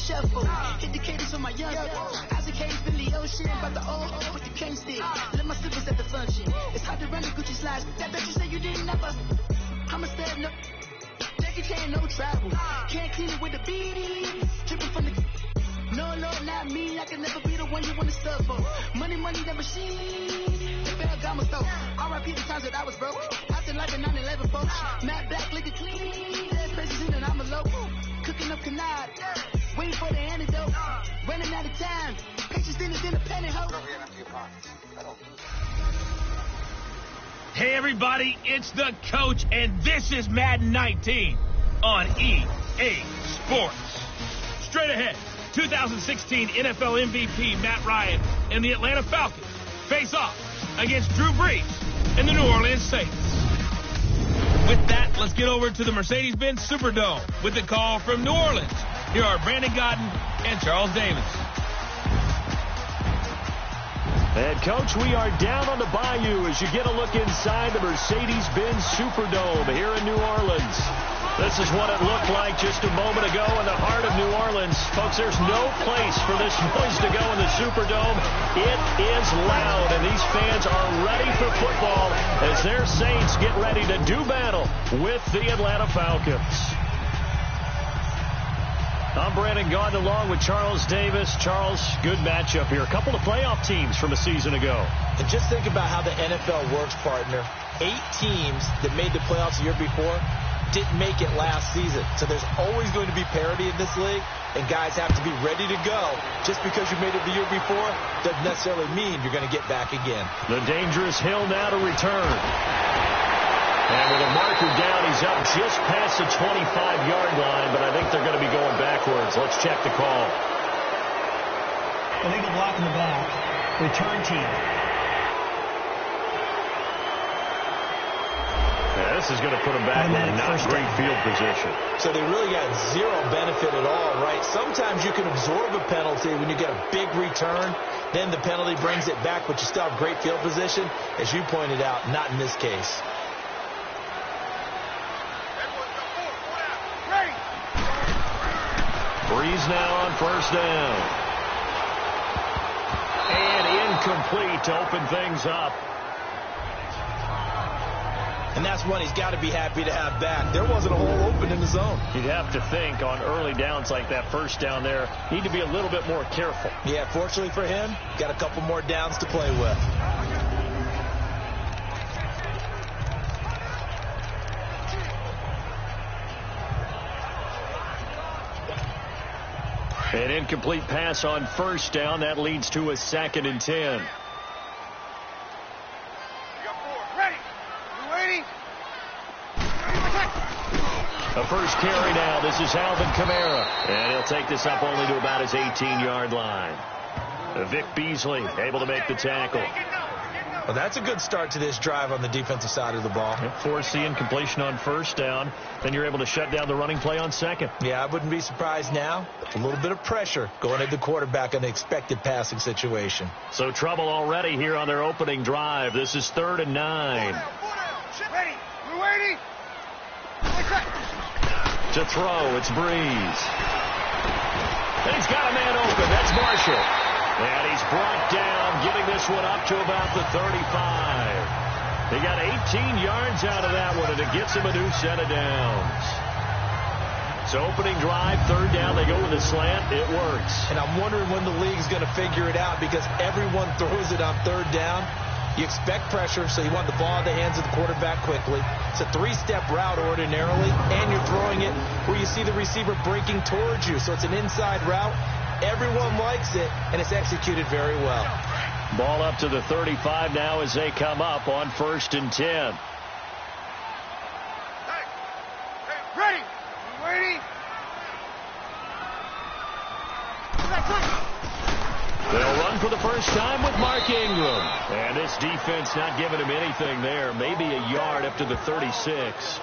shuffle. Indicators on my young. Isaac Hayes, Billy Ocean, about the old with the king stick. Let my slippers at the function. It's hard to run the Gucci slides. That bet you say you didn't never. I'm a step no. Jackie Chan, no travel. Can't clean it with a beat. Dripping from the. No, Lord, not me. I can never be the one you want to suffer for. Money, the machine. The bell got my stuff. R.I.P. the times that I was broke. Acting like a 9/11 folks. Matte black, looking clean. There's places in and I'm a local. Cooking up canard. Waiting for the antidote. Running out of time. Patience in the panic hoe. Hey, everybody, it's the coach, and this is Madden 19 on EA Sports. Straight ahead, 2016 NFL MVP Matt Ryan and the Atlanta Falcons face off against Drew Brees and the New Orleans Saints. With that, let's get over to the Mercedes-Benz Superdome with the call from New Orleans. Here are Brandon Godden and Charles Davis. And, Coach, we are down on the bayou as you get a look inside the Mercedes-Benz Superdome here in New Orleans. This is what it looked like just a moment ago in the heart of New Orleans. Folks, there's no place for this noise to go in the Superdome. It is loud, and these fans are ready for football as their Saints get ready to do battle with the Atlanta Falcons. I'm Brandon Gaudin along with Charles Davis. Charles, good matchup here. A couple of playoff teams from a season ago. And just think about how the NFL works, partner. 8 teams that made the playoffs the year before didn't make it last season. So there's always going to be parity in this league, and guys have to be ready to go. Just because you made it the year before doesn't necessarily mean you're going to get back again. The dangerous hill now to return. And with a marker down, he's up just past the 25-yard line, but I think they're going to be going backwards. Let's check the call. Illegal block in the back. Return team. Yeah, this is going to put them back in a not great field position. So they really got zero benefit at all, right? Sometimes you can absorb a penalty when you get a big return. Then the penalty brings it back, but you still have great field position. As you pointed out, not in this case. Brees now on first down. And incomplete to open things up. And that's one he's got to be happy to have back. There wasn't a hole open in the zone. You'd have to think on early downs like that first down there, need to be a little bit more careful. Yeah, fortunately for him, got a couple more downs to play with. An incomplete pass on first down. That leads to a 2nd and 10. A first carry now. This is Alvin Kamara. And he'll take this up only to about his 18-yard line. Vic Beasley able to make the tackle. Well, that's a good start to this drive on the defensive side of the ball. Force the incompletion on first down. Then you're able to shut down the running play on second. Yeah, I wouldn't be surprised now. A little bit of pressure going at the quarterback on the expected passing situation. So trouble already here on their opening drive. This is 3rd and 9. Ready. We're waiting. To throw, it's Brees. And he's got a man open. That's Marshall. And he's brought down, giving this one up to about the 35. He got 18 yards out of that one, and it gets him a new set of downs. So opening drive, 3rd down, they go with a slant. It works. And I'm wondering when the league's going to figure it out, because everyone throws it on 3rd down. You expect pressure, so you want the ball in the hands of the quarterback quickly. It's a 3-step route ordinarily, and you're throwing it where you see the receiver breaking towards you. So it's an inside route. Everyone likes it, and it's executed very well. Ball up to the 35 now as they come up on 1st and 10. Hey, ready. We're waiting. They'll run for the first time with Mark Ingram. And this defense not giving him anything there. Maybe a yard up to the 36.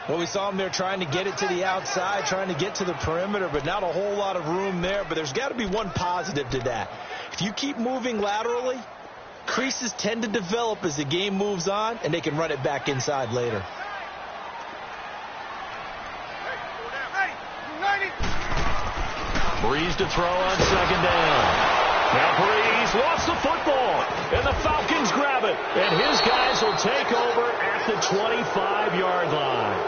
Well, we saw him there trying to get it to the outside, trying to get to the perimeter, but not a whole lot of room there. But there's got to be one positive to that. If you keep moving laterally, creases tend to develop as the game moves on, and they can run it back inside later. Ready. Breeze to throw on second down. Now Breeze lost the football, and the Falcons grab it. And his guys will take over at the 25-yard line.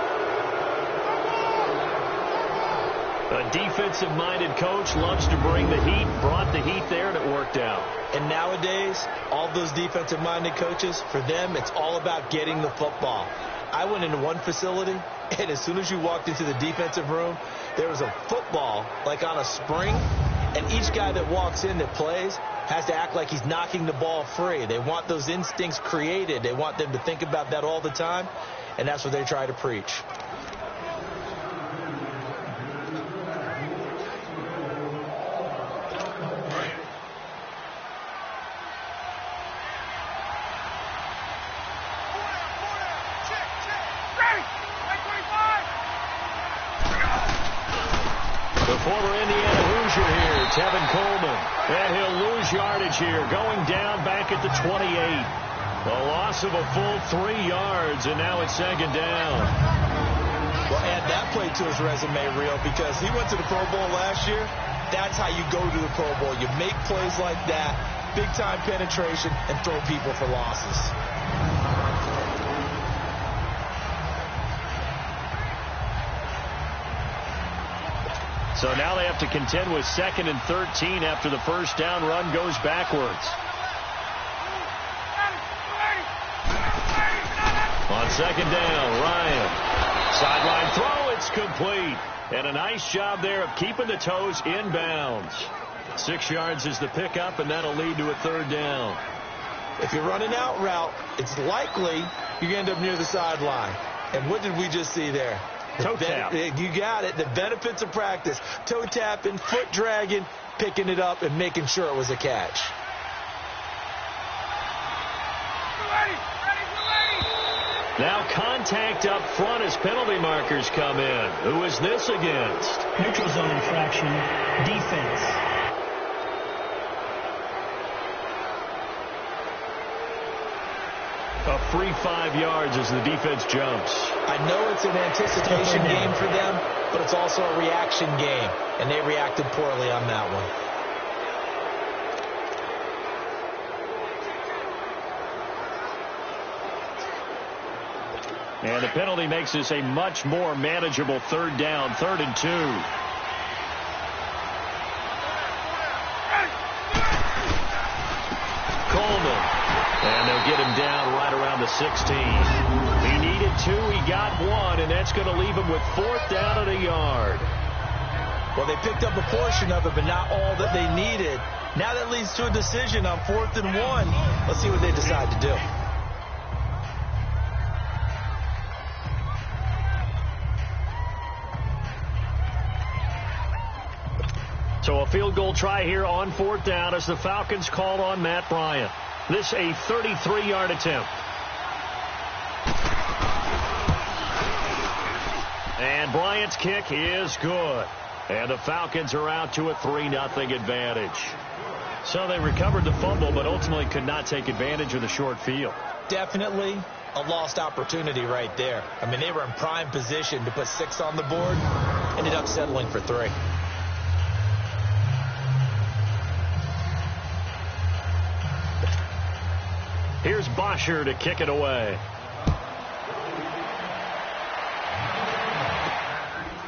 A defensive-minded coach loves to bring the heat, brought the heat there, and it worked out. And nowadays, all those defensive-minded coaches, for them, it's all about getting the football. I went into one facility, and as soon as you walked into the defensive room, there was a football, like on a spring, and each guy that walks in that plays has to act like he's knocking the ball free. They want those instincts created. They want them to think about that all the time, and that's what they try to preach. And he'll lose yardage here, going down back at the 28. A loss of a full 3 yards, and now it's second down. Well, add that play to his resume, Real, because he went to the Pro Bowl last year. That's how you go to the Pro Bowl. You make plays like that, big-time penetration, and throw people for losses. So now they have to contend with 2nd and 13 after the first down run goes backwards. On second down, Ryan. Sideline throw, it's complete. And a nice job there of keeping the toes inbounds. 6 yards is the pickup, and that'll lead to a third down. If you're running out route, it's likely you end up near the sideline. And what did we just see there? Toe tap. You got it. The benefits of practice. Toe tapping, foot dragging, picking it up, and making sure it was a catch. Now contact up front as penalty markers come in. Who is this against? Neutral zone infraction. Defense. A free 5 yards as the defense jumps. I know it's an anticipation game for them, but it's also a reaction game, and they reacted poorly on that one. And the penalty makes this a much more manageable third down, 3rd and 2. Coleman. And they'll get him down right around the 16. He needed 2, he got 1, and that's going to leave him with 4th down at a yard. Well, they picked up a portion of it, but not all that they needed. Now that leads to a decision on 4th and 1. Let's see what they decide to do. So a field goal try here on 4th down as the Falcons call on Matt Bryant. This a 33-yard attempt. And Bryant's kick is good. And the Falcons are out to a 3-0 advantage. So they recovered the fumble, but ultimately could not take advantage of the short field. Definitely a lost opportunity right there. I mean, they were in prime position to put 6 on the board. Ended up settling for 3. Here's Bosher to kick it away.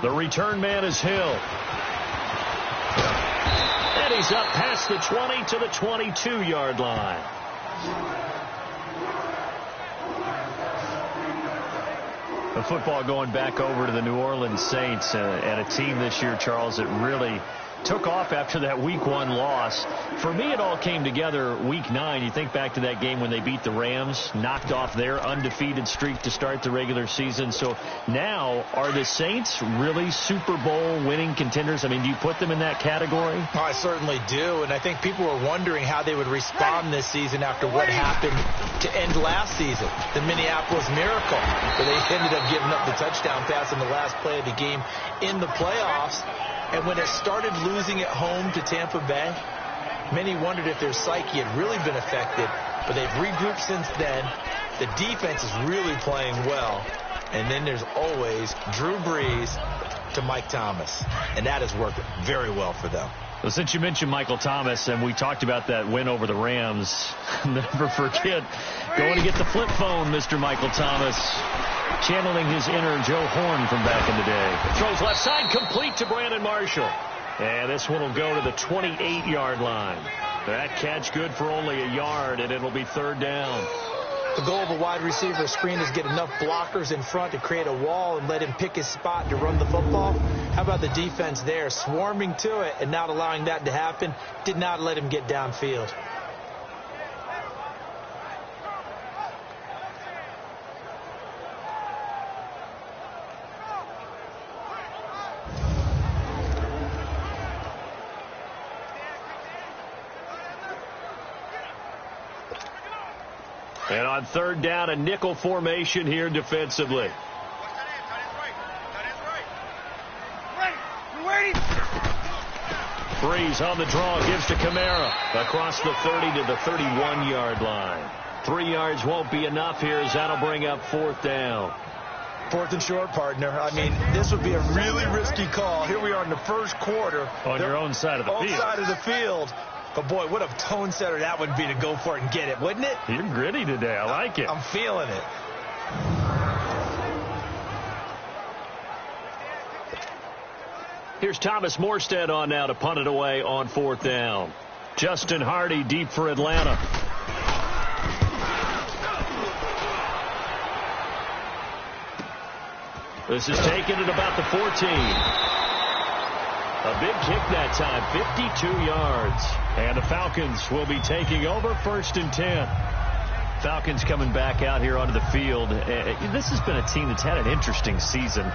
The return man is Hill. And he's up past the 20 to the 22-yard line. The football going back over to the New Orleans Saints and a team this year, Charles, that really took off after that Week 1 loss. For me, it all came together Week 9. You think back to that game when they beat the Rams, knocked off their undefeated streak to start the regular season. So now, are the Saints really Super Bowl winning contenders? I mean, do you put them in that category? Oh, I certainly do, and I think people were wondering how they would respond this season after what happened to end last season, the Minneapolis Miracle, where they ended up giving up the touchdown pass in the last play of the game in the playoffs. And when it started losing at home to Tampa Bay, many wondered if their psyche had really been affected. But they've regrouped since then. The defense is really playing well. And then there's always Drew Brees. to Mike Thomas, and that has worked very well for them. Well, since you mentioned Michael Thomas, and we talked about that win over the Rams, never forget going to get the flip phone, Mr. Michael Thomas, channeling his inner Joe Horn from back in the day. Throws left side, complete to Brandon Marshall. And this one will go to the 28-yard line. That catch good for only a yard, and it'll be third down. The goal of a wide receiver screen is get enough blockers in front to create a wall and let him pick his spot to run the football. How about the defense there, swarming to it and not allowing that to happen? Did not let him get downfield. And on third down, a nickel formation here defensively. Breeze on the draw, gives to Kamara. Across the 30 to the 31-yard line. 3 yards won't be enough here as that'll bring up fourth down. Fourth and short, partner. I mean, this would be a really risky call. Here we are in the first quarter. On your own side of the field. Own side of the field. But, boy, what a tone setter that would be to go for it and get it, wouldn't it? You're gritty today. I like it. I'm feeling it. Here's Thomas Morstead on now to punt it away on fourth down. Justin Hardy deep for Atlanta. This is taken at about the 14. A big kick that time, 52 yards. And the Falcons will be taking over first and 10. Falcons coming back out here onto the field. This has been a team that's had an interesting season.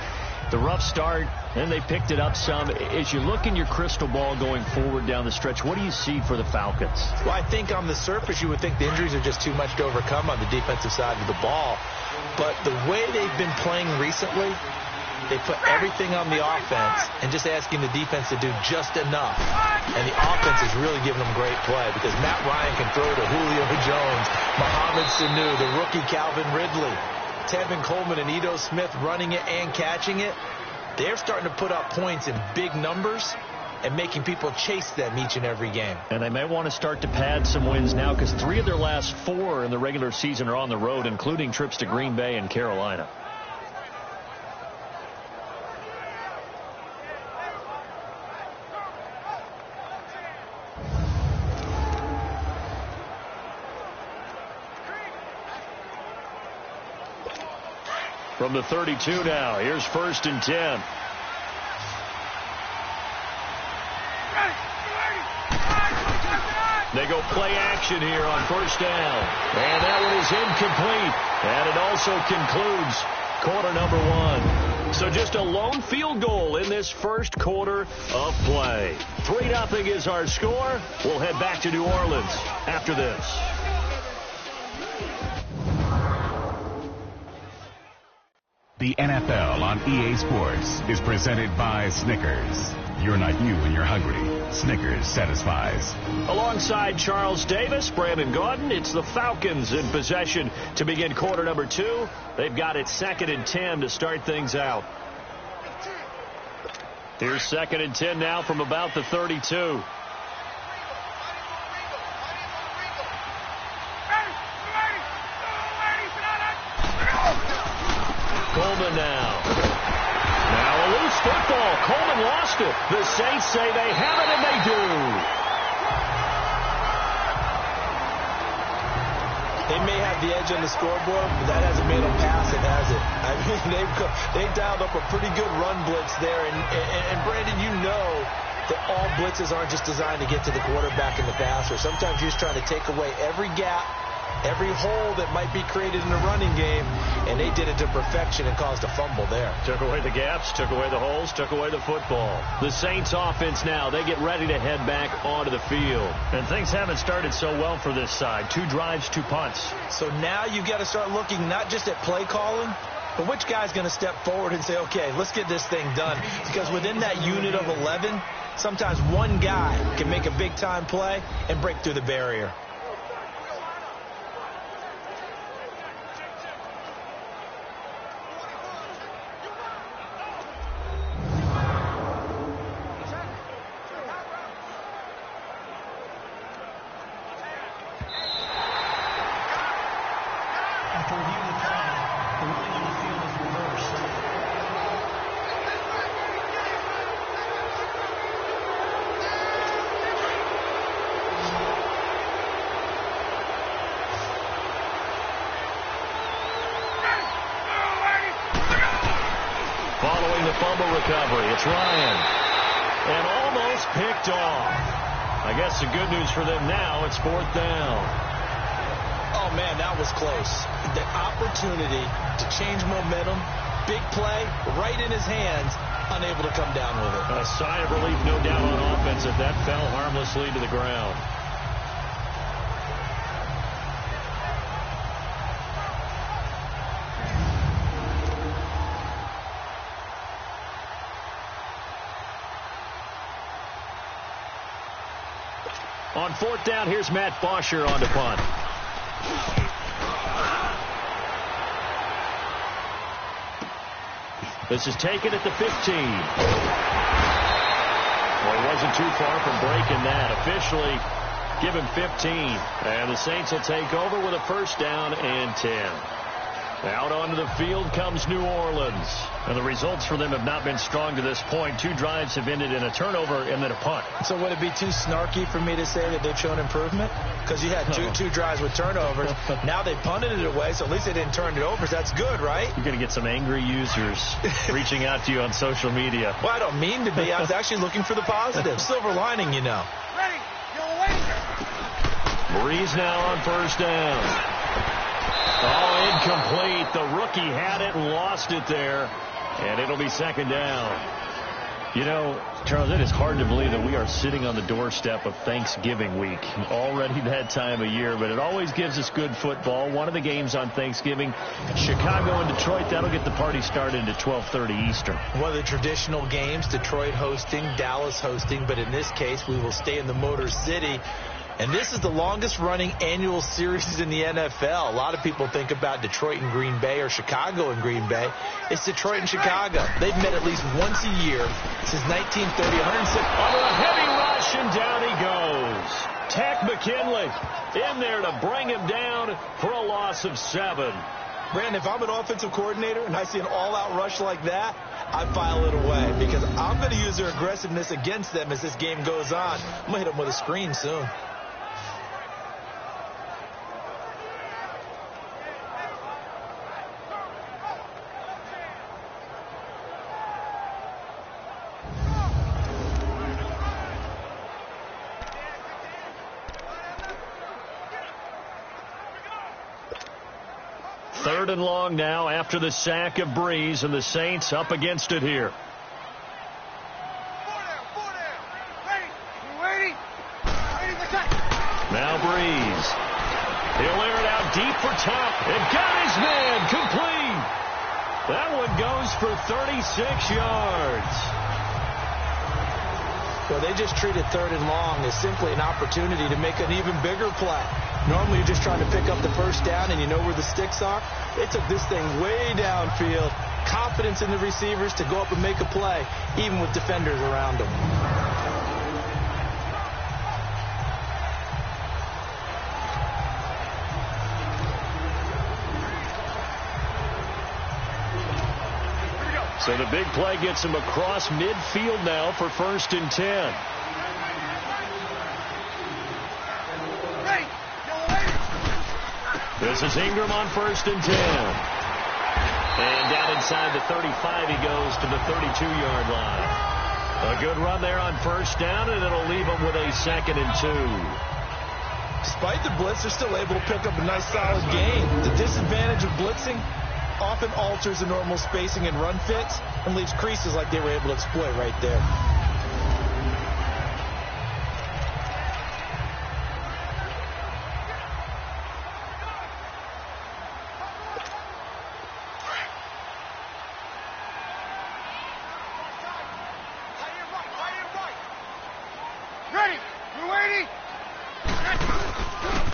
The rough start, and they picked it up some. As you look in your crystal ball going forward down the stretch, what do you see for the Falcons? Well, I think on the surface you would think the injuries are just too much to overcome on the defensive side of the ball. But the way they've been playing recently, they put everything on the offense and just asking the defense to do just enough. And the offense is really giving them great play because Matt Ryan can throw to Julio Jones, Mohamed Sanu, the rookie Calvin Ridley, Tevin Coleman and Ito Smith running it and catching it. They're starting to put up points in big numbers and making people chase them each and every game. And they may want to start to pad some wins now because 3 of their last 4 in the regular season are on the road, including trips to Green Bay and Carolina. From the 32 now, here's first and 10. They go play action here on first down. And that one is incomplete. And it also concludes quarter number 1. So just a lone field goal in this first quarter of play. 3-0 is our score. We'll head back to New Orleans after this. The NFL on EA Sports is presented by Snickers. You're not you when you're hungry. Snickers satisfies. Alongside Charles Davis, Brandon Gaudin, it's the Falcons in possession to begin quarter number 2. They've got it 2nd and 10 to start things out. Here's 2nd and 10 now from about the 32. Coleman now. Now a loose football. Coleman lost it. The Saints say they have it, and they do. They may have the edge on the scoreboard, but that hasn't made them pass it, has it? I mean, they've dialed up a pretty good run blitz there. And Brandon, you know that all blitzes aren't just designed to get to the quarterback in the passer. Sometimes you're just trying to take away every gap, every hole that might be created in the running game, and they did it to perfection and caused a fumble there. Took away the gaps, took away the holes, took away the football. The Saints offense now, they get ready to head back onto the field. And things haven't started so well for this side. 2 drives, 2 punts. So now you've got to start looking not just at play calling, but which guy's going to step forward and say, okay, let's get this thing done. Because within that unit of 11, sometimes one guy can make a big-time play and break through the barrier. following the fumble recovery. It's Ryan. And almost picked off. I guess the good news for them now, it's 4th down. Oh, man, that was close. The opportunity to change momentum, big play, right in his hands, unable to come down with it. A sigh of relief, no doubt, on offense if that fell harmlessly to the ground. On 4th down, here's Matt Bosher on the punt. This is taken at the 15. Well, he wasn't too far from breaking that. Officially, give him 15. And the Saints will take over with a 1st down and 10. Out onto the field comes New Orleans. And the results for them have not been strong to this point. 2 drives have ended in a turnover and then a punt. So would it be too snarky for me to say that they've shown improvement? Because you had two drives with turnovers. Now they punted it away, so at least they didn't turn it over. So that's good, right? You're going to get some angry users reaching out to you on social media. Well, I don't mean to be. I was actually looking for the positive. Silver lining, you know. Ready. You're waiting. Breeze now on 1st down. Oh, incomplete. The rookie had it and lost it there. And it'll be 2nd down. You know, Charles, it is hard to believe that we are sitting on the doorstep of Thanksgiving week. Already that time of year, but it always gives us good football. One of the games on Thanksgiving, Chicago and Detroit, that'll get the party started at 12:30 Eastern. One of the traditional games, Detroit hosting, Dallas hosting, but in this case, we will stay in the Motor City. And this is the longest-running annual series in the NFL. A lot of people think about Detroit and Green Bay or Chicago and Green Bay. It's Detroit and Chicago. They've met at least once a year since 1930. 106. Under a heavy rush, and down he goes. Tech McKinley in there to bring him down for a loss of 7. Brandon, if I'm an offensive coordinator and I see an all-out rush like that, I file it away because I'm going to use their aggressiveness against them as this game goes on. I'm going to hit them with a screen soon. Third and long now after the sack of Breeze, and the Saints up against it here. Now Breeze. He'll air it out deep for top, and got his man complete. That one goes for 36 yards. Well, they just treated 3rd and long as simply an opportunity to make an even bigger play. Normally, you're just trying to pick up the 1st down and you know where the sticks are. They took this thing way downfield. Confidence in the receivers to go up and make a play, even with defenders around them. So the big play gets him across midfield now for 1st and 10. This is Ingram on 1st and 10. And down inside the 35 he goes to the 32-yard line. A good run there on 1st down, and it'll leave him with a 2nd and 2. Despite the blitz, they're still able to pick up a nice solid gain. The disadvantage of blitzing often alters the normal spacing and run fits and leaves creases like they were able to exploit right there.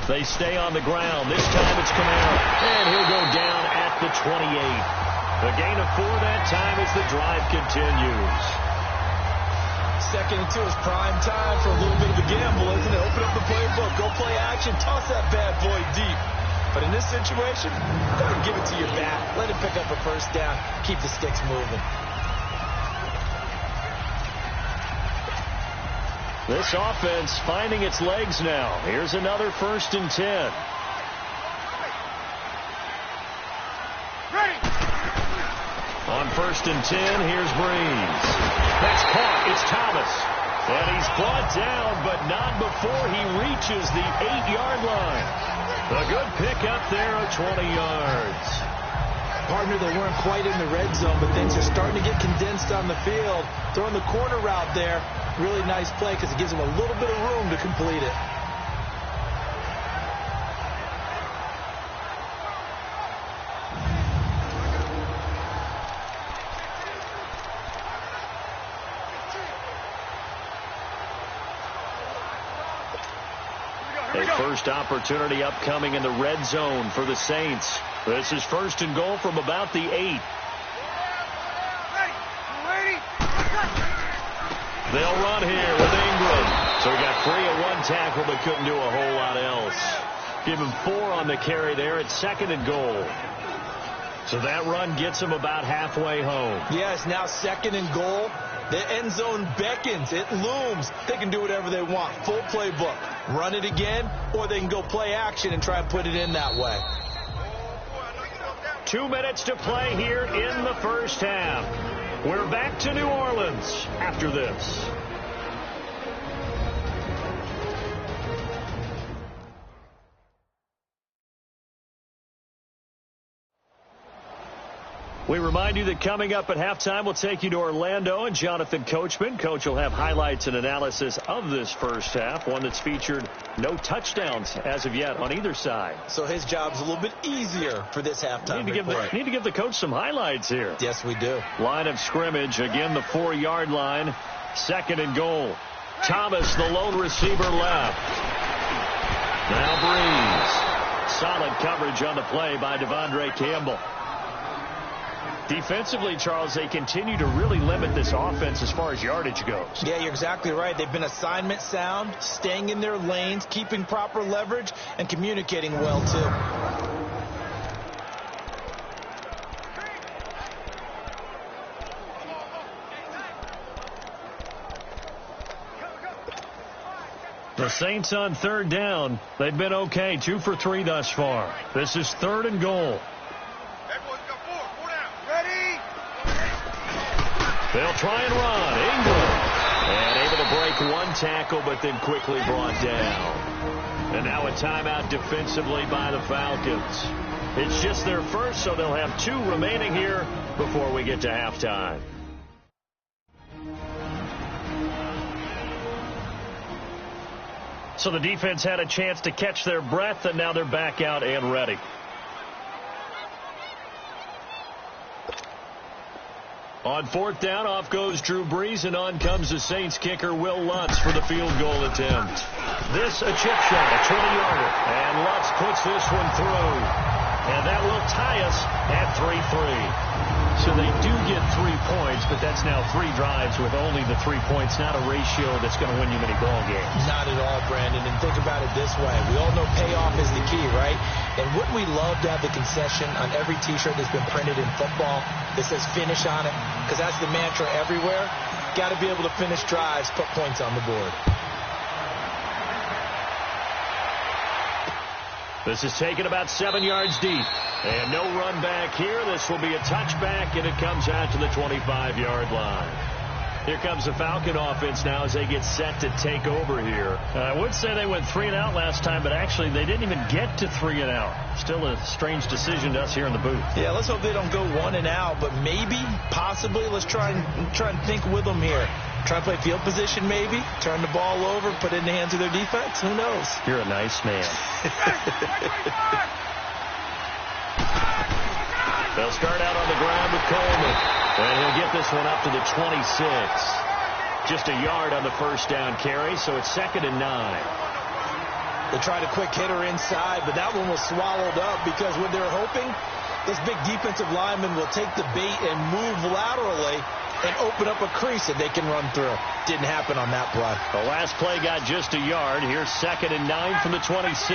They stay on the ground. This time it's Kamara. And he'll go down at the 28. A gain of 4 that time as the drive continues. 2nd and 2 is prime time for a little bit of a gamble, isn't it? Open up the playbook. Go play action. Toss that bad boy deep. But in this situation, go ahead and give it to your back. Let him pick up a 1st down. Keep the sticks moving. This offense finding its legs now. Here's another 1st and 10. On 1st and 10, here's Breeze. That's caught. It's Thomas. And he's brought down, but not before he reaches the 8-yard line. A good pickup there of 20 yards. Partner, they weren't quite in the red zone, but things are starting to get condensed on the field. Throwing the corner route there, really nice play because it gives them a little bit of room to complete it. A first opportunity upcoming in the red zone for the Saints. This is 1st and goal from about the 8. They'll run here with Ingram. So he got free at one tackle but couldn't do a whole lot else. Give him 4 on the carry there at 2nd and goal. So that run gets him about halfway home. Yes, now 2nd and goal. The end zone beckons. It looms. They can do whatever they want. Full playbook. Run it again, or they can go play action and try and put it in that way. 2 minutes to play here in the first half. We're back to New Orleans after this. We remind you that coming up at halftime, we'll take you to Orlando and Jonathan Coachman. Coach will have highlights and analysis of this first half, one that's featured no touchdowns as of yet on either side. So his job's a little bit easier for this halftime report. Need to give the coach some highlights here. Yes, we do. Line of scrimmage, again the 4-yard line, 2nd and goal. Thomas, the lone receiver left. Now Breeze. Solid coverage on the play by Devondre Campbell. Defensively, Charles, they continue to really limit this offense as far as yardage goes. Yeah, you're exactly right. They've been assignment sound, staying in their lanes, keeping proper leverage, and communicating well, too. The Saints on 3rd down. They've been okay, 2 for 3 thus far. This is 3rd and goal. They'll try and run. Ingram. And able to break one tackle, but then quickly brought down. And now a timeout defensively by the Falcons. It's just their first, so they'll have 2 remaining here before we get to halftime. So the defense had a chance to catch their breath, and now they're back out and ready. On 4th down, off goes Drew Brees, and on comes the Saints kicker, Will Lutz, for the field goal attempt. This a chip shot, a 20-yarder, and Lutz puts this one through. And that will tie us at 3-3. So they do get 3 points, but that's now 3 drives with only the 3 points, not a ratio that's going to win you many ball games. Not at all, Brandon. And think about it this way. We all know payoff is the key, right? And wouldn't we love to have the concession on every T-shirt that's been printed in football that says finish on it? Because that's the mantra everywhere. Got to be able to finish drives, put points on the board. This is taken about 7 yards deep. And no run back here. This will be a touchback, and it comes out to the 25-yard line. Here comes the Falcon offense now as they get set to take over here. I would say they went 3 and out last time, but actually they didn't even get to 3 and out. Still a strange decision to us here in the booth. Yeah, let's hope they don't go 1 and out, but maybe, possibly, let's try and think with them here. Try and play field position maybe, turn the ball over, put it in the hands of their defense. Who knows? You're a nice man. They'll start out on the ground with Coleman. And he'll get this one up to the 26. Just a yard on the first down carry, so it's 2nd and 9. They tried a quick hitter inside, but that one was swallowed up because when they're hoping this big defensive lineman will take the bait and move laterally and open up a crease that they can run through. Didn't happen on that play. The last play got just a yard. Here's 2nd and 9 from the 26.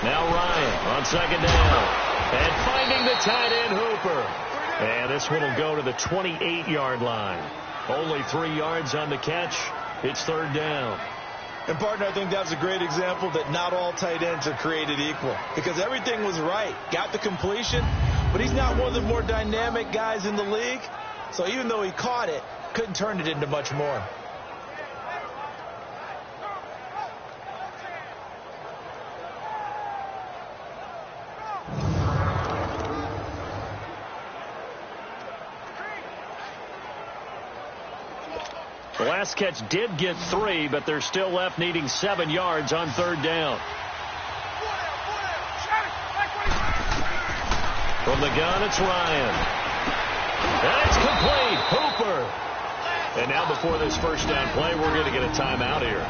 Now Ryan on 2nd down. And finding the tight end Hooper. And this one will go to the 28-yard line. Only 3 yards on the catch. It's 3rd down. And, partner, I think that's a great example that not all tight ends are created equal, because everything was right. Got the completion, but he's not one of the more dynamic guys in the league. So even though he caught it, couldn't turn it into much more. The last catch did get 3, but they're still left needing 7 yards on 3rd down. From the gun, it's Ryan. And it's complete. Hooper. And now before this first down play, we're going to get a timeout here,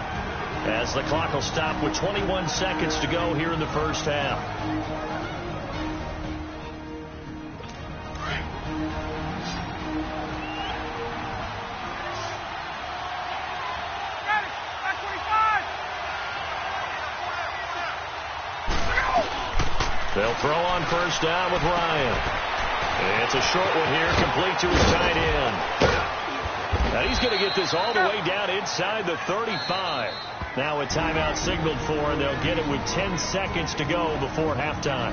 as the clock will stop with 21 seconds to go here in the first half. They'll throw on first down with Ryan. It's a short one here, complete to his tight end. And he's going to get this all the way down inside the 35. Now a timeout signaled for, and they'll get it with 10 seconds to go before halftime.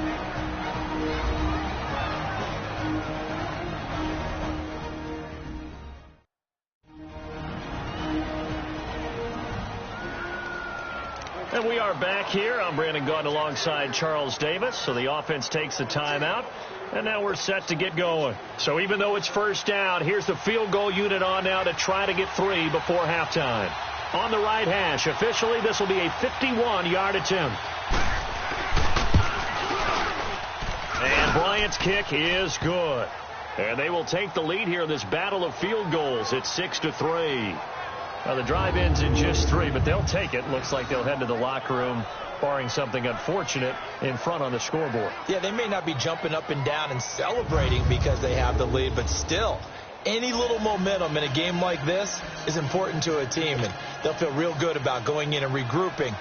And we are back here. I'm Brandon Gaudin alongside Charles Davis. So the offense takes a timeout, and now we're set to get going. So even though it's first down, here's the field goal unit on now to try to get 3 before halftime. On the right hash, officially this will be a 51-yard attempt. And Bryant's kick is good. And they will take the lead here in this battle of field goals. It's 6-3. Now, the drive ends in just 3, but they'll take it. Looks like they'll head to the locker room, barring something unfortunate in front on the scoreboard. Yeah, they may not be jumping up and down and celebrating because they have the lead, but still, any little momentum in a game like this is important to a team, and they'll feel real good about going in and regrouping,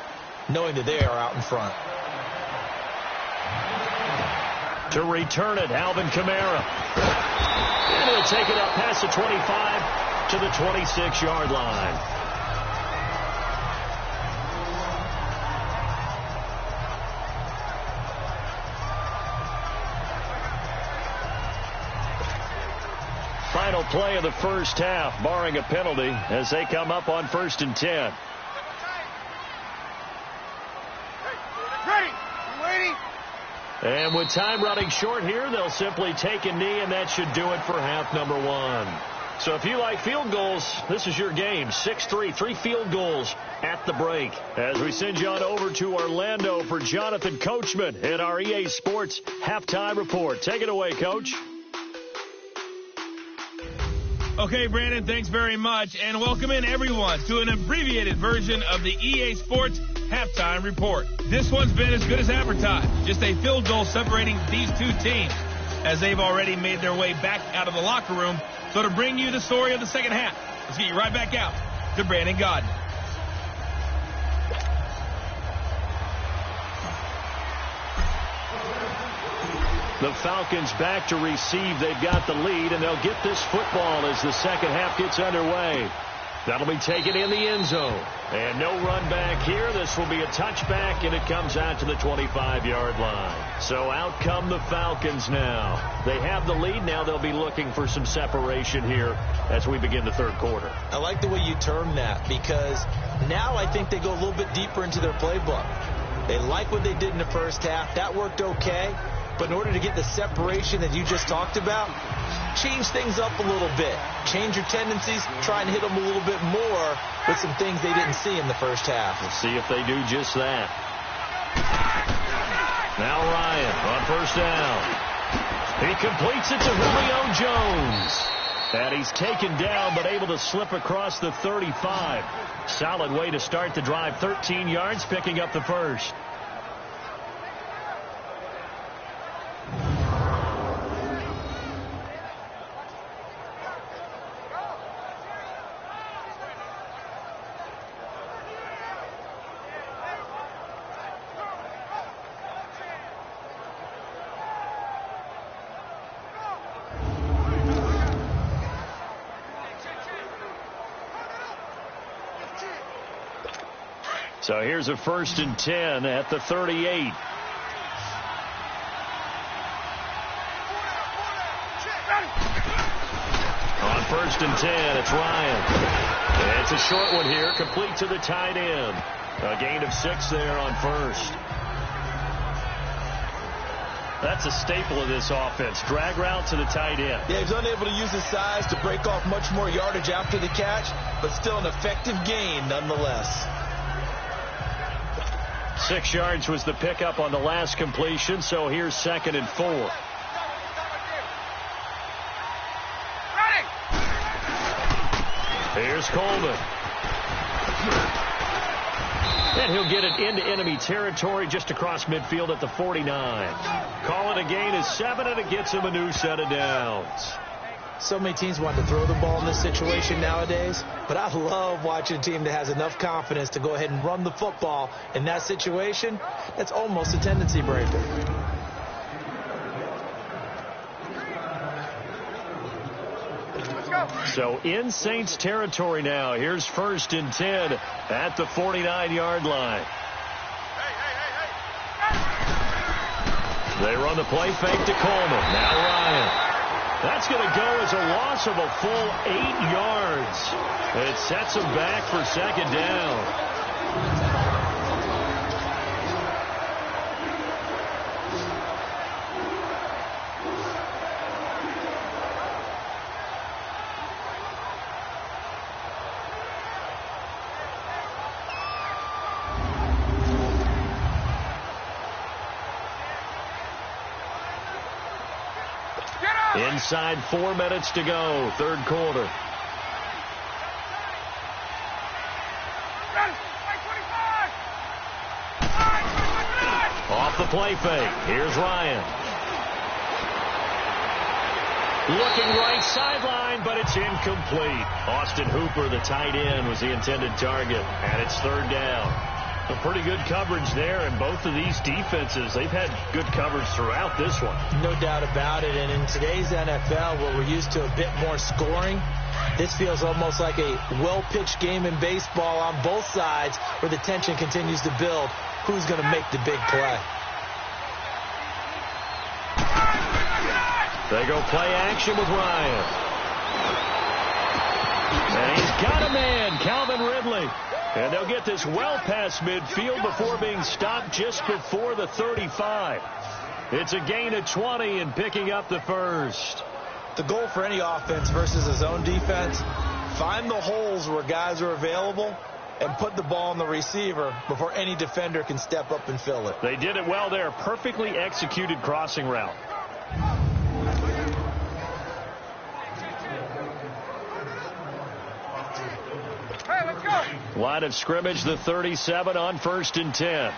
knowing that they are out in front. To return it, Alvin Kamara. And he'll take it up past the 25 to the 26-yard line. Final play of the first half, barring a penalty, as they come up on 1st and 10. And with time running short here, they'll simply take a knee, and that should do it for half number 1. So if you like field goals, this is your game. 6-3, 3 field goals at the break. As we send you on over to Orlando for Jonathan Coachman in our EA Sports Halftime Report. Take it away, Coach. Okay, Brandon, thanks very much. And welcome in, everyone, to an abbreviated version of the EA Sports Halftime Report. This one's been as good as advertised. Just a field goal separating these two teams, as they've already made their way back out of the locker room. So to bring you the story of the second half, let's get you right back out to Brandon Gaudin. The Falcons back to receive. They've got the lead, and they'll get this football as the second half gets underway. That'll be taken in the end zone. And no run back here. This will be a touchback, and it comes out to the 25-yard line. So out come the Falcons now. They have the lead. Now they'll be looking for some separation here as we begin the third quarter. I like the way you term that, because now I think they go a little bit deeper into their playbook. They like what they did in the first half. That worked okay. But in order to get the separation that you just talked about, change things up a little bit. Change your tendencies. Try and hit them a little bit more with some things they didn't see in the first half. We'll see if they do just that. Now Ryan on first down. He completes it to Julio Jones. And he's taken down but able to slip across the 35. Solid way to start the drive. 13 yards, picking up the first. So here's a 1st and 10 at the 38. On 1st and 10, it's Ryan. It's a short one here, complete to the tight end. A gain of 6 there on 1st. That's a staple of this offense. Drag route to the tight end. Yeah, he's unable to use his size to break off much more yardage after the catch, but still an effective gain nonetheless. 6 yards was the pickup on the last completion, so here's 2nd and 4. Here's Coleman. And he'll get it into enemy territory just across midfield at the 49. Call it a gain of 7, and it gets him a new set of downs. So many teams want to throw the ball in this situation nowadays, but I love watching a team that has enough confidence to go ahead and run the football in that situation. That's almost a tendency breaker. So in Saints territory now. Here's 1st and 10 at the 49-yard line. They run the play fake to Coleman. Now Ryan. That's going to go as a loss of a full 8 yards. It sets him back for 2nd down. Inside 4 minutes to go, 3rd quarter. Off the play fake. Here's Ryan. Looking right sideline, but it's incomplete. Austin Hooper, the tight end, was the intended target, and it's 3rd down. A pretty good coverage there, and both of these defenses, they've had good coverage throughout this one. No doubt about it, and in today's NFL, where we're used to a bit more scoring, this feels almost like a well-pitched game in baseball on both sides where the tension continues to build. Who's going to make the big play? They go play action with Ryan. And he's got a man, Calvin Ridley. And they'll get this well past midfield before being stopped just before the 35. It's a gain of 20 and picking up the 1st. The goal for any offense versus a zone defense, find the holes where guys are available and put the ball on the receiver before any defender can step up and fill it. They did it well there. Perfectly executed crossing route. Line of scrimmage, the 37 on 1st and 10.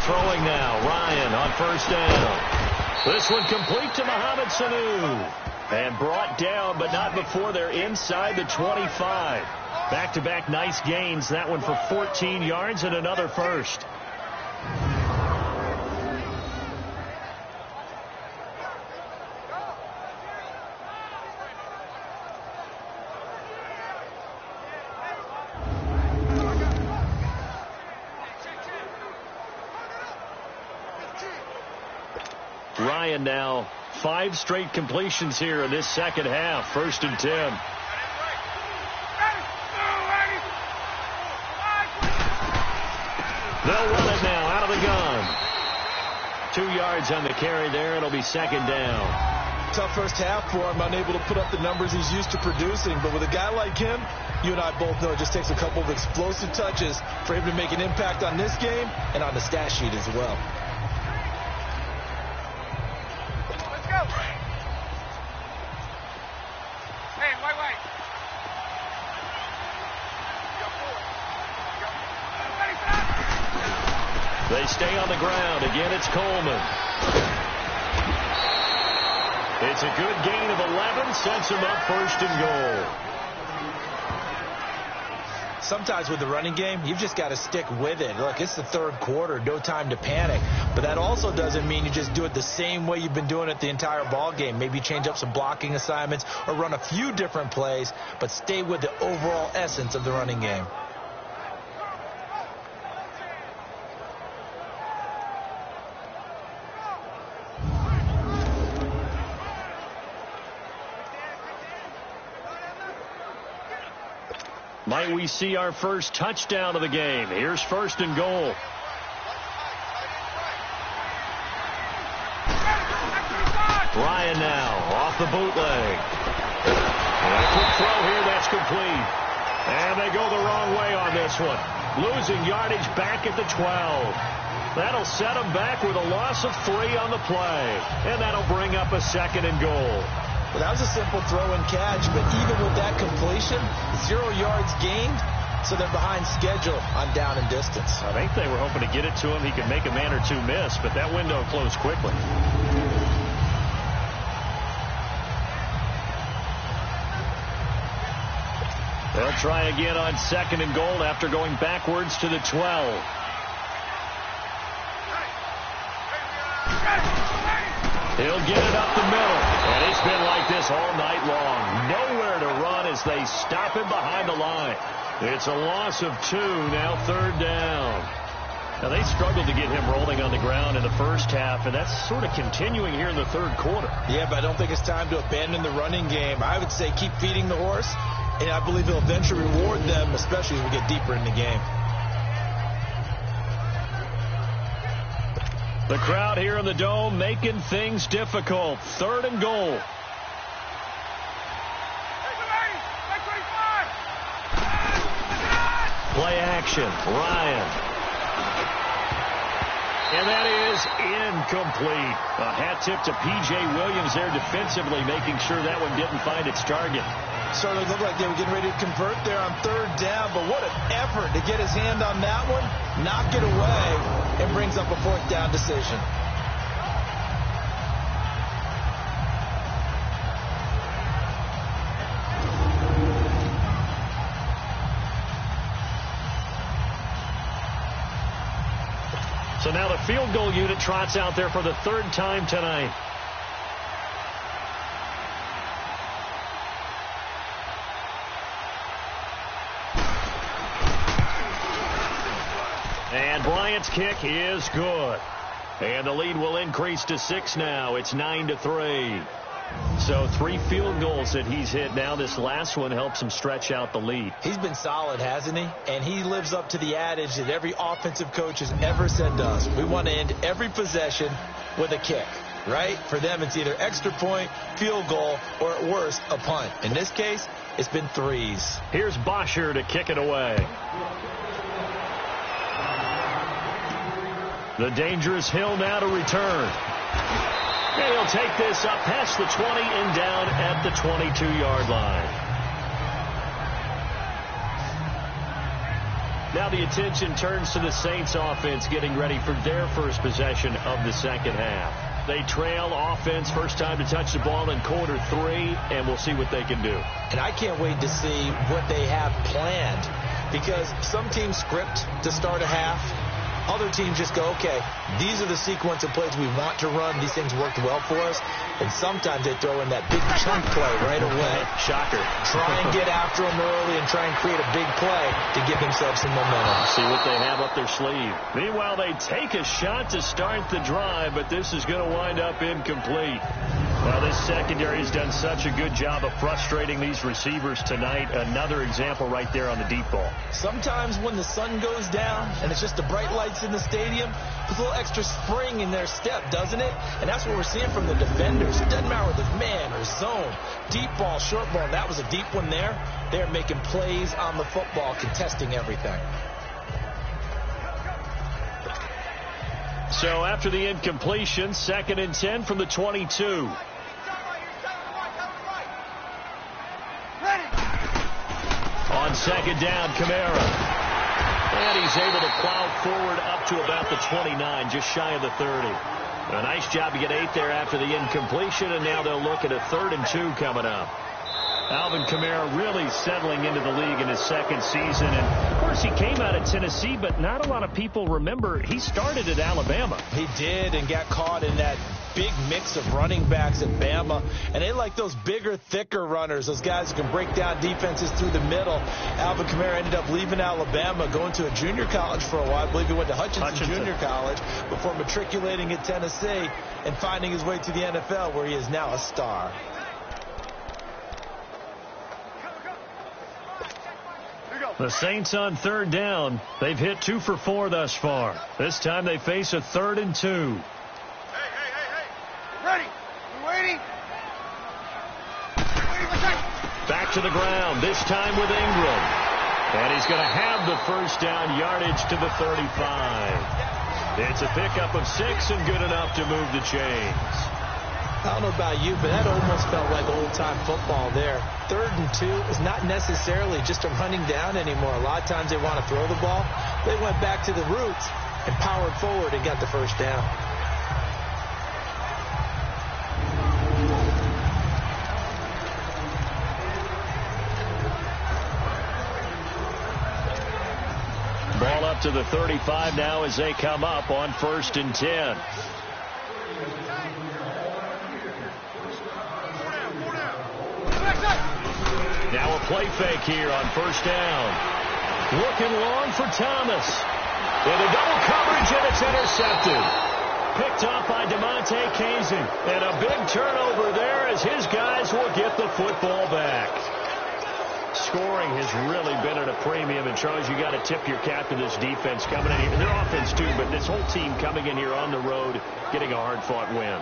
Throwing now, Ryan on 1st down. This one complete to Mohamed Sanu. And brought down, but not before they're inside the 25. Back-to-back nice gains. That one for 14 yards and another 1st. Ryan now 5 straight completions here in this 2nd half. 1st and 10. They'll run it now out of the gun. 2 yards on the carry there. It'll be 2nd down. Tough first half for him, unable to put up the numbers he's used to producing. But with a guy like him, you and I both know it just takes a couple of explosive touches for him to make an impact on this game and on the stat sheet as well. They stay on the ground. Again, it's Coleman. It's a good gain of 11. Sets him up 1st and goal. sometimes with the running game, you've just got to stick with it. Look, it's the third quarter, no time to panic. But that also doesn't mean you just do it the same way you've been doing it the entire ball game. Maybe change up some blocking assignments or run a few different plays, but stay with the overall essence of the running game. Might we see our first touchdown of the game? Here's first and goal. Ryan now off the bootleg. And a quick throw here that's complete. And they go the wrong way on this one. Losing yardage back at the 12. That'll set them back with a loss of 3 on the play. And that'll bring up a second and goal. Well, that was a simple throw and catch, but even with that completion, 0 yards gained, so they're behind schedule on down and distance. I think they were hoping to get it to him. He could make a man or two miss, but that window closed quickly. They'll try again on second and goal after going backwards to the 12. He'll get it up the middle. And it's been like this all night long. Nowhere to run as they stop him behind the line. It's a loss of 2, now third down. Now, they struggled to get him rolling on the ground in the first half, and that's sort of continuing here in the third quarter. Yeah, but I don't think it's time to abandon the running game. I would say keep feeding the horse, and I believe he'll eventually reward them, especially as we get deeper in the game. The crowd here in the Dome making things difficult. Third and goal. Play action. Ryan. And that is incomplete. A hat tip to P.J. Williams there defensively, making sure that one didn't find its target. Certainly looked like they were getting ready to convert there on third down, but what an effort to get his hand on that one, knock it away, and brings up a fourth down decision. So now the field goal unit trots out there for the third time tonight. And Bryant's kick is good. And the lead will increase to 6 now. It's 9-3. So 3 field goals that he's hit now. This last one helps him stretch out the lead. He's been solid, hasn't he? And he lives up to the adage that every offensive coach has ever said to us. We want to end every possession with a kick, right? For them, it's either extra point, field goal, or at worst, a punt. In this case, it's been 3s. Here's Bosher to kick it away. The dangerous Hill now to return. And he'll take this up past the 20 and down at the 22-yard line. Now the attention turns to the Saints offense getting ready for their first possession of the second half. They trail offense first time to touch the ball in quarter 3, and we'll see what they can do. And I can't wait to see what they have planned, because some teams script to start a half. Other teams just go, okay, these are the sequence of plays we want to run. These things worked well for us. And sometimes they throw in that big chunk play right away. Shocker. Try and get after them early and try and create a big play to give themselves some momentum. See what they have up their sleeve. Meanwhile, they take a shot to start the drive, but this is going to wind up incomplete. Well, this secondary has done such a good job of frustrating these receivers tonight. Another example right there on the deep ball. Sometimes when the sun goes down and it's just the bright lights in the stadium, there's a little extra spring in their step, doesn't it? And that's what we're seeing from the defenders. It doesn't matter whether it's man or zone. Deep ball, short ball. That was a deep one there. They're making plays on the football, contesting everything. So after the incompletion, 2nd and 10 from the 22. On second down, Kamara. And he's able to plow forward up to about the 29, just shy of the 30. A nice job to get 8 there after the incompletion, and now they'll look at a 3rd and 2 coming up. Alvin Kamara really settling into the league in his second season. And, of course, he came out of Tennessee, but not a lot of people remember he started at Alabama. He did, and got caught in that big mix of running backs at Bama. And they like those bigger, thicker runners, those guys who can break down defenses through the middle. Alvin Kamara ended up leaving Alabama, going to a junior college for a while. I believe he went to Hutchinson Junior College before matriculating at Tennessee and finding his way to the NFL, where he is now a star. The Saints on third down. They've hit 2 for 4 thus far. This time they face a 3rd and 2. Hey. Ready. You waiting? Back to the ground, this time with Ingram. And he's going to have the first down yardage to the 35. It's a pickup of 6 and good enough to move the chains. I don't know about you, but that almost felt like old-time football there. 3rd and 2 is not necessarily just a running down anymore. A lot of times they want to throw the ball. They went back to the roots and powered forward and got the first down. Ball up to the 35 now as they come up on 1st and 10. Now a play fake here on 1st down. Looking long for Thomas. Into double coverage, and it's intercepted. Picked off by DeMonte Casey. And a big turnover there as his guys will get the football back. Scoring has really been at a premium. And, Charles, you got to tip your cap to this defense coming in here. Their offense, too, but this whole team coming in here on the road, getting a hard-fought win.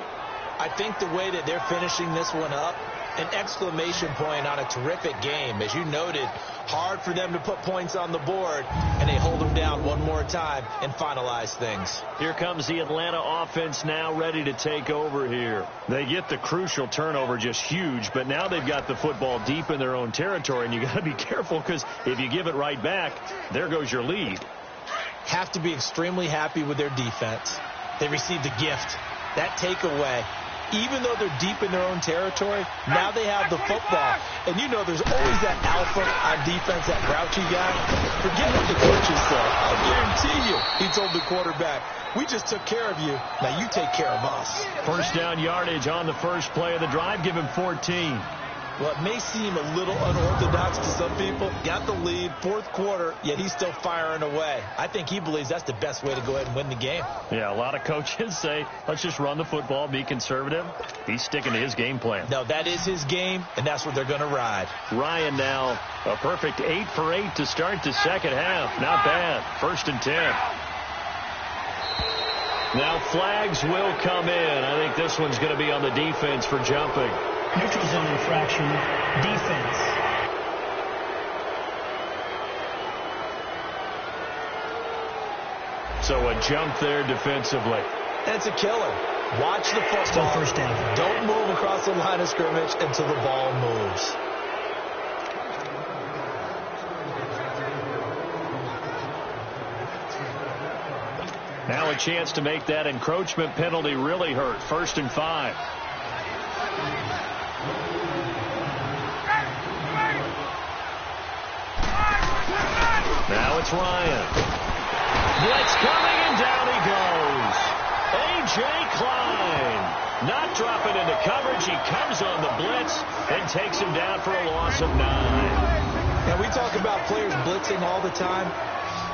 I think the way that they're finishing this one up, an exclamation point on a terrific game. As you noted, hard for them to put points on the board, and they hold them down one more time and finalize things. Here comes the Atlanta offense now ready to take over here. They get the crucial turnover, just huge, but now they've got the football deep in their own territory, and you got to be careful because if you give it right back, there goes your lead. Have to be extremely happy with their defense. They received a gift. That takeaway, even though they're deep in their own territory, now they have the football. And you know there's always that alpha on defense, that grouchy guy. Forget what the coaches say. I guarantee you, he told the quarterback, we just took care of you. Now you take care of us. First down yardage on the first play of the drive. Give him 14. Well, it may seem a little unorthodox to some people. Got the lead, 4th quarter, yet he's still firing away. I think he believes that's the best way to go ahead and win the game. Yeah, a lot of coaches say, let's just run the football, be conservative. He's sticking to his game plan. No, that is his game, and that's what they're going to ride. Ryan now, a perfect 8 for 8 to start the second half. Not bad. 1st and 10. Now flags will come in. I think this one's going to be on the defense for jumping. Neutral zone infraction, defense. So a jump there defensively. That's a killer. Watch the football. Still first down. Don't move across the line of scrimmage until the ball moves. Now a chance to make that encroachment penalty really hurt. 1st and 5. Now it's Ryan. Blitz coming, and down he goes. A.J. Klein not dropping into coverage. He comes on the blitz and takes him down for a loss of 9. And we talk about players blitzing all the time.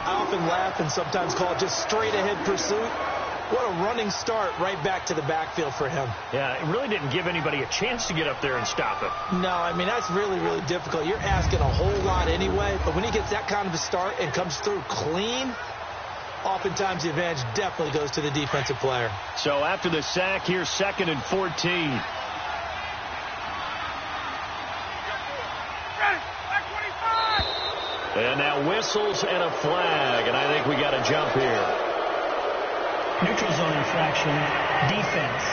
I often laugh and sometimes call it just straight ahead pursuit. What a running start right back to the backfield for him. Yeah, it really didn't give anybody a chance to get up there and stop it. No, I mean, that's really, really difficult. You're asking a whole lot anyway, but when he gets that kind of a start and comes through clean, oftentimes the advantage definitely goes to the defensive player. So after the sack, here's 2nd and 14. And now whistles and a flag, and I think we got a jump here. Neutral zone infraction, defense.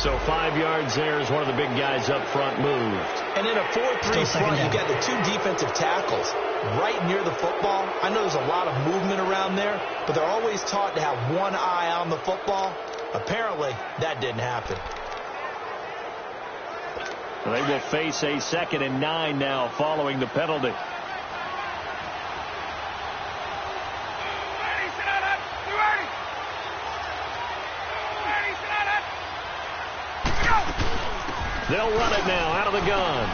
So 5 yards there as one of the big guys up front moved. And in a 4-3 front, you got the 2 defensive tackles right near the football. I know there's a lot of movement around there, but they're always taught to have one eye on the football. Apparently, that didn't happen. They will face a 2nd and 9 now following the penalty. They'll run it now out of the gun.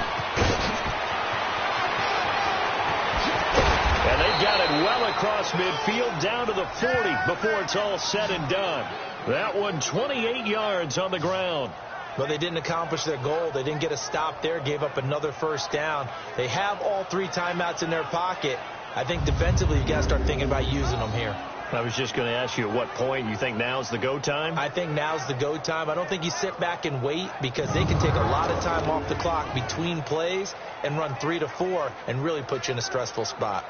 And they've got it well across midfield down to the 40 before it's all said and done. That one 28 yards on the ground. But they didn't accomplish their goal. They didn't get a stop there, gave up another first down. They have all 3 timeouts in their pocket. I think defensively you've got to start thinking about using them here. I was just going to ask you at what point you think now's the go time? I think now's the go time. I don't think you sit back and wait because they can take a lot of time off the clock between plays and run 3 to 4 and really put you in a stressful spot.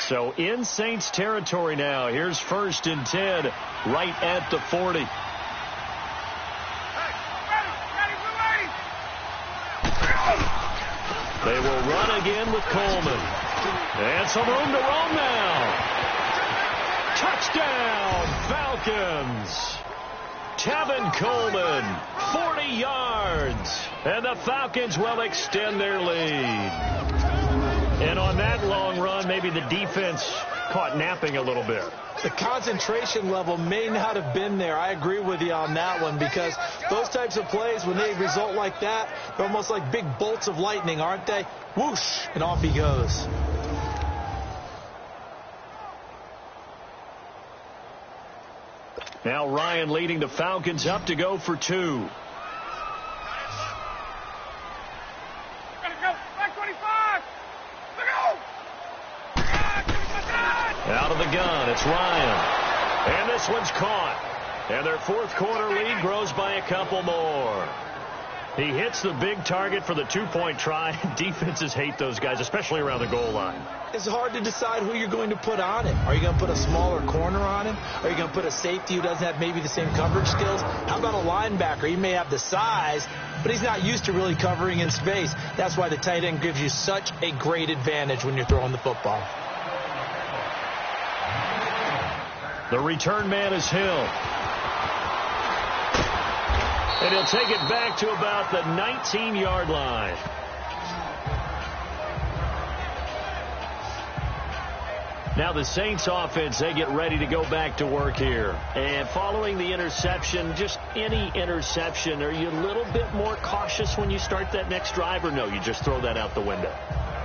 So in Saints territory now. Here's 1st and 10 right at the 40. They will run again with Coleman. And some room to roam now. Touchdown, Falcons. Tevin Coleman, 40 yards. And the Falcons will extend their lead. And on that long run, maybe the defense caught napping a little bit. The concentration level may not have been there. I agree with you on that one because those types of plays, when they result like that, they're almost like big bolts of lightning, aren't they? Whoosh, and off he goes. Now Ryan leading the Falcons up to go for 2. Out of the gun, it's Ryan. And this one's caught. And their 4th quarter lead grows by a couple more. He hits the big target for the 2-point try. Defenses hate those guys, especially around the goal line. It's hard to decide who you're going to put on him. Are you going to put a smaller corner on him? Are you going to put a safety who doesn't have maybe the same coverage skills? How about a linebacker? He may have the size, but he's not used to really covering in space. That's why the tight end gives you such a great advantage when you're throwing the football. The return man is Hill. And he'll take it back to about the 19-yard line. Now the Saints offense, they get ready to go back to work here. And following the interception, just any interception, are you a little bit more cautious when you start that next drive, or no, you just throw that out the window?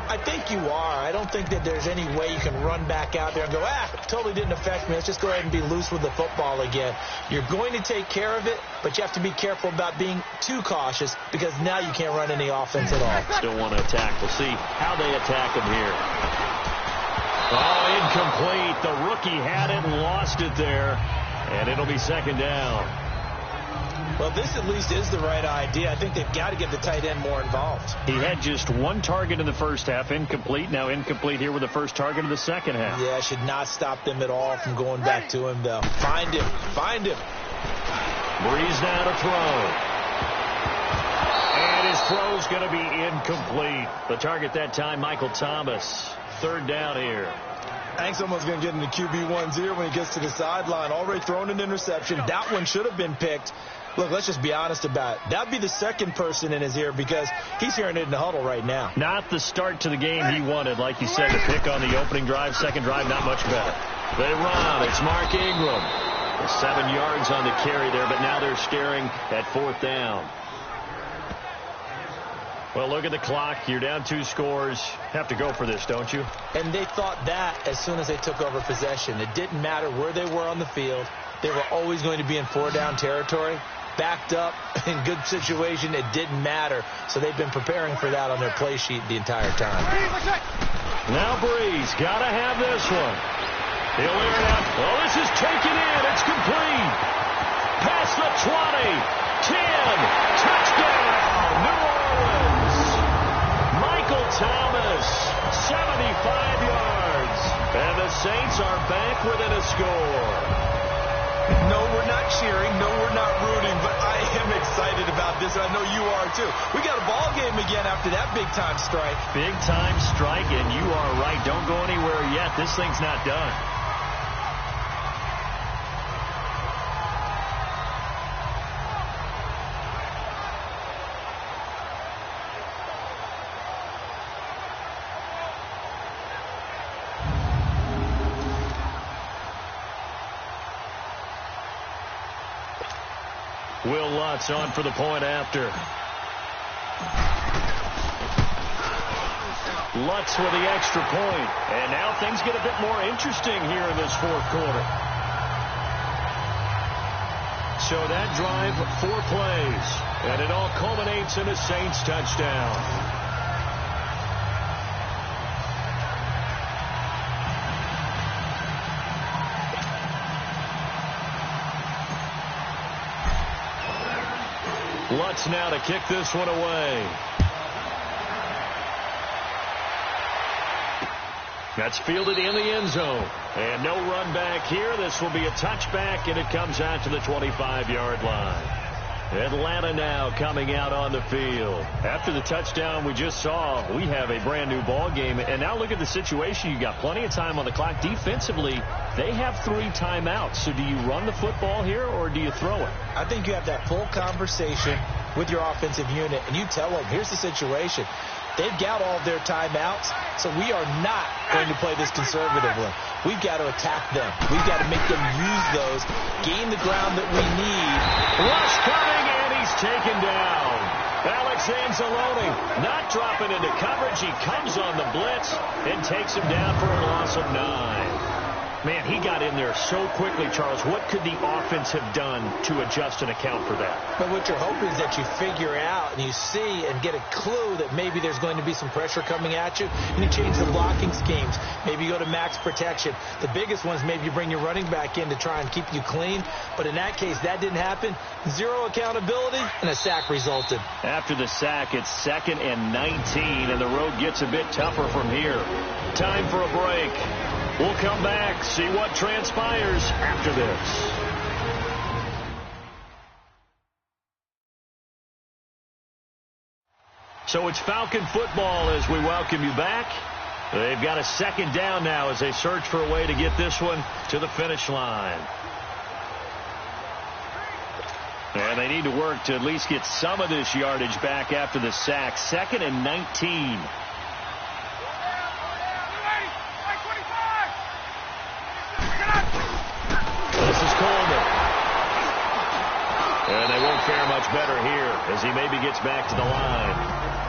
I think you are. I don't think that there's any way you can run back out there and go, totally didn't affect me. Let's just go ahead and be loose with the football again. You're going to take care of it, but you have to be careful about being too cautious because now you can't run any offense at all. Still want to attack. We'll see how they attack him here. Oh, incomplete. The rookie had it and lost it there, and it'll be 2nd down. Well, this at least is the right idea. I think they've got to get the tight end more involved. He had just 1 target in the first half, incomplete. Now incomplete here with the first target of the second half. Yeah, should not stop them at all from going back to him, though. Find him. Find him. Breeze now to throw. And his throw's going to be incomplete. The target that time, Michael Thomas. 3rd down here. I think someone's going to get into QB1 here when he gets to the sideline. Already thrown an interception. That one should have been picked. Look, let's just be honest about it. That would be the 2nd person in his ear because he's hearing it in the huddle right now. Not the start to the game he wanted. Like you said, the pick on the opening drive, second drive, not much better. They run. It's Mark Ingram. 7 yards on the carry there, but now they're staring at 4th down. Well, look at the clock. You're down 2 scores. Have to go for this, don't you? And they thought that as soon as they took over possession. It didn't matter where they were on the field. They were always going to be in 4-down territory. Backed up, in good situation, it didn't matter. So they've been preparing for that on their play sheet the entire time. Now Breeze, got to have this one. He'll air it out. Oh, this is taken in. It's complete. Past the 20. 10. Touchdown, New Orleans. Michael Thomas, 75 yards. And the Saints are back within a score. No, we're not cheering. No, we're not rooting. But I am excited about this. I know you are, too. We got a ball game again after that big-time strike. Big-time strike, and you are right. Don't go anywhere yet. This thing's not done. Will Lutz on for the point after. Lutz with the extra point. And now things get a bit more interesting here in this fourth quarter. So that drive, 4 plays. And it all culminates in a Saints touchdown. Lutz now to kick this one away. That's fielded in the end zone. And no run back here. This will be a touchback, and it comes out to the 25-yard line. Atlanta now coming out on the field. After the touchdown we just saw, we have a brand-new ball game. And now look at the situation. You got plenty of time on the clock. Defensively, they have 3 timeouts. So do you run the football here, or do you throw it? I think you have that full conversation with your offensive unit, and you tell them, here's the situation. They've got all of their timeouts, so we are not going to play this conservatively. We've got to attack them. We've got to make them use those, gain the ground that we need. Rush coming, and he's taken down. Alex Anzalone not dropping into coverage. He comes on the blitz and takes him down for a loss of 9. Man, he got in there so quickly, Charles. What could the offense have done to adjust and account for that? But what you're hoping is that you figure out and you see and get a clue that maybe there's going to be some pressure coming at you, and you change the blocking schemes. Maybe you go to max protection. The biggest one is maybe you bring your running back in to try and keep you clean. But in that case, that didn't happen. 0 accountability, and a sack resulted. After the sack, it's 2nd and 19, and the road gets a bit tougher from here. Time for a break. We'll come back, see what transpires after this. So it's Falcon football as we welcome you back. They've got a 2nd down now as they search for a way to get this one to the finish line. And they need to work to at least get some of this yardage back after the sack. 2nd and 19. And they won't fare much better here as he maybe gets back to the line.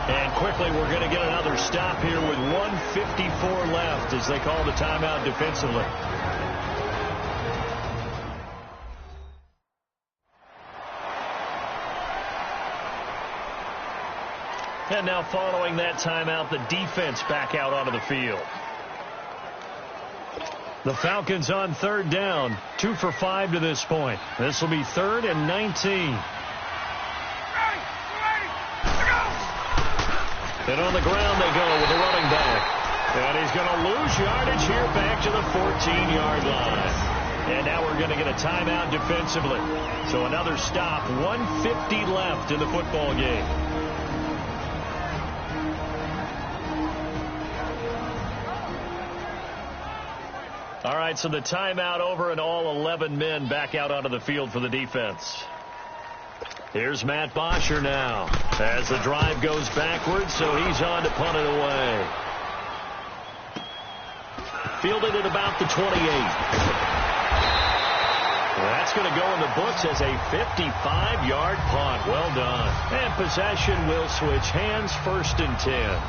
And quickly we're going to get another stop here with 1:54 left as they call the timeout defensively. And now following that timeout, the defense back out onto the field. The Falcons on 3rd down, 2 for 5 to this point. This will be 3rd and 19. And on the ground they go with the running back. And he's going to lose yardage here back to the 14-yard line. And now we're going to get a timeout defensively. So another stop, 1:50 left in the football game. All right, so the timeout over and all 11 men back out onto the field for the defense. Here's Matt Bosher now as the drive goes backwards, so he's on to punt it away. Fielded at about the 28. That's going to go in the books as a 55-yard punt. Well done. And possession will switch hands, 1st and 10.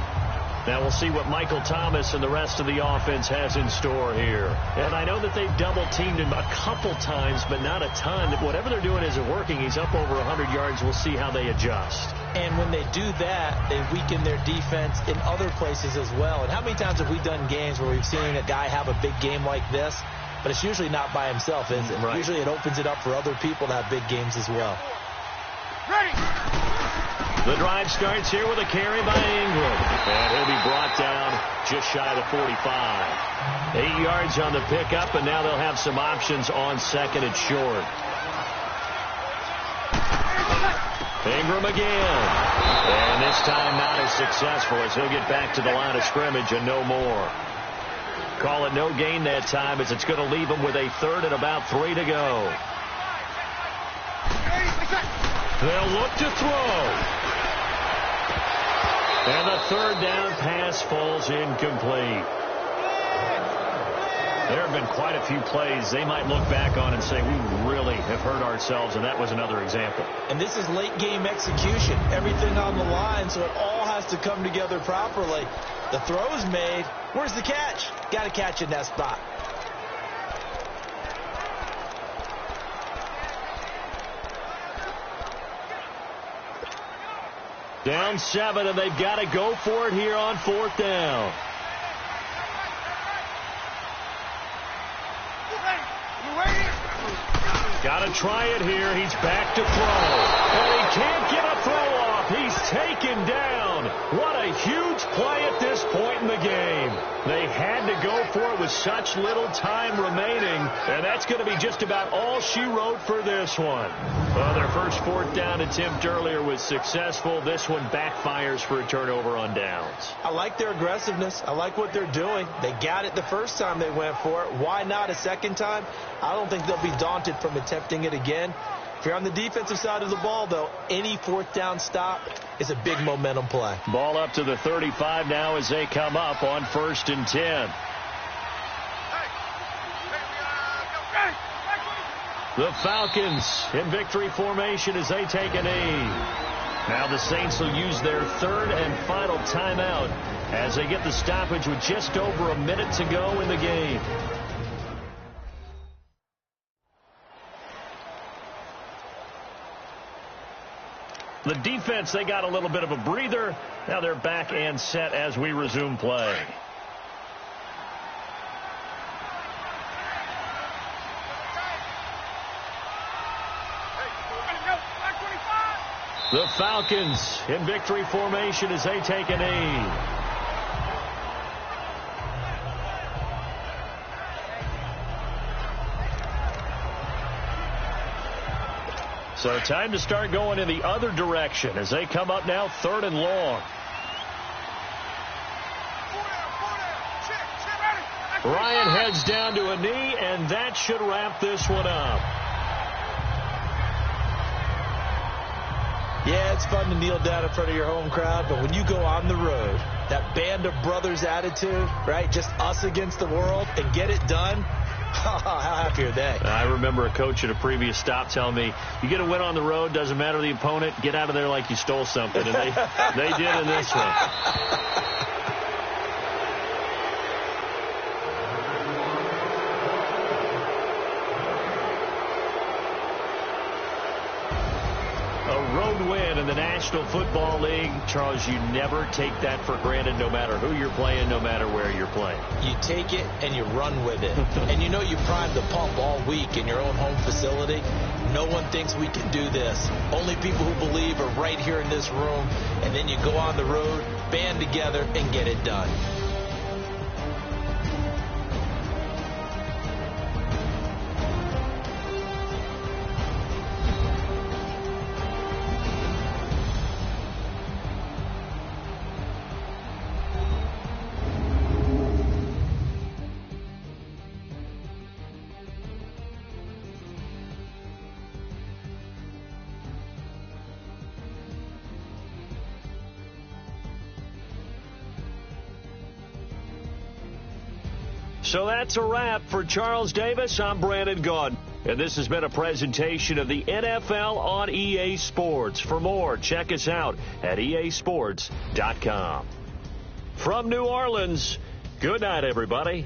Now we'll see what Michael Thomas and the rest of the offense has in store here. And I know that they've double-teamed him a couple times, but not a ton. Whatever they're doing isn't working. He's up over 100 yards. We'll see how they adjust. And when they do that, they weaken their defense in other places as well. And how many times have we done games where we've seen a guy have a big game like this? But it's usually not by himself, is it? Right. Usually it opens it up for other people to have big games as well. Ready. The drive starts here with a carry by Ingram. And he'll be brought down just shy of the 45. 8 yards on the pickup, and now they'll have some options on 2nd and short. Ingram again. And this time not as successful as he'll get back to the line of scrimmage and no more. Call it no gain that time as it's going to leave him with a 3rd and about 3 to go. They'll look to throw. And the 3rd down pass falls incomplete. There have been quite a few plays they might look back on and say, we really have hurt ourselves, and that was another example. And this is late-game execution. Everything on the line, so it all has to come together properly. The throw is made. Where's the catch? Got to catch in that spot. Down 7, and they've got to go for it here on 4th down. Got to try it here. He's back to throw. And he can't get a throw off. He's taken down. What a huge play at this point in the game. They had to go for it with such little time remaining, and that's going to be just about all she wrote for this one. Well, their first 4th down attempt earlier was successful. This one backfires for a turnover on downs. I like their aggressiveness. I like what they're doing. They got it the first time they went for it. Why not a second time? I don't think they'll be daunted from attempting it again. If you're on the defensive side of the ball, though, any 4th down stop is a big momentum play. Ball up to the 35 now as they come up on 1st and 10. The Falcons in victory formation as they take a knee. Now the Saints will use their 3rd and final timeout as they get the stoppage with just over a minute to go in the game. The defense, they got a little bit of a breather. Now they're back and set as we resume play. The Falcons in victory formation as they take a knee. So time to start going in the other direction as they come up now 3rd and long. Ryan heads down to a knee, and that should wrap this one up. Yeah, it's fun to kneel down in front of your home crowd, but when you go on the road, that band of brothers attitude, right, just us against the world, and get it done, how happy are they? I remember a coach at a previous stop telling me, you get a win on the road, doesn't matter the opponent, get out of there like you stole something. And they did in this one. A road win in the National Football League. Charles, you never take that for granted, no matter who you're playing, no matter where you're playing. You take it and you run with it. And you know you primed the pump all week in your own home facility. No one thinks we can do this. Only people who believe are right here in this room. And then you go on the road, band together, and get it done. So that's a wrap for Charles Davis. I'm Brandon Gaudin. And this has been a presentation of the NFL on EA Sports. For more, check us out at easports.com. From New Orleans, good night, everybody.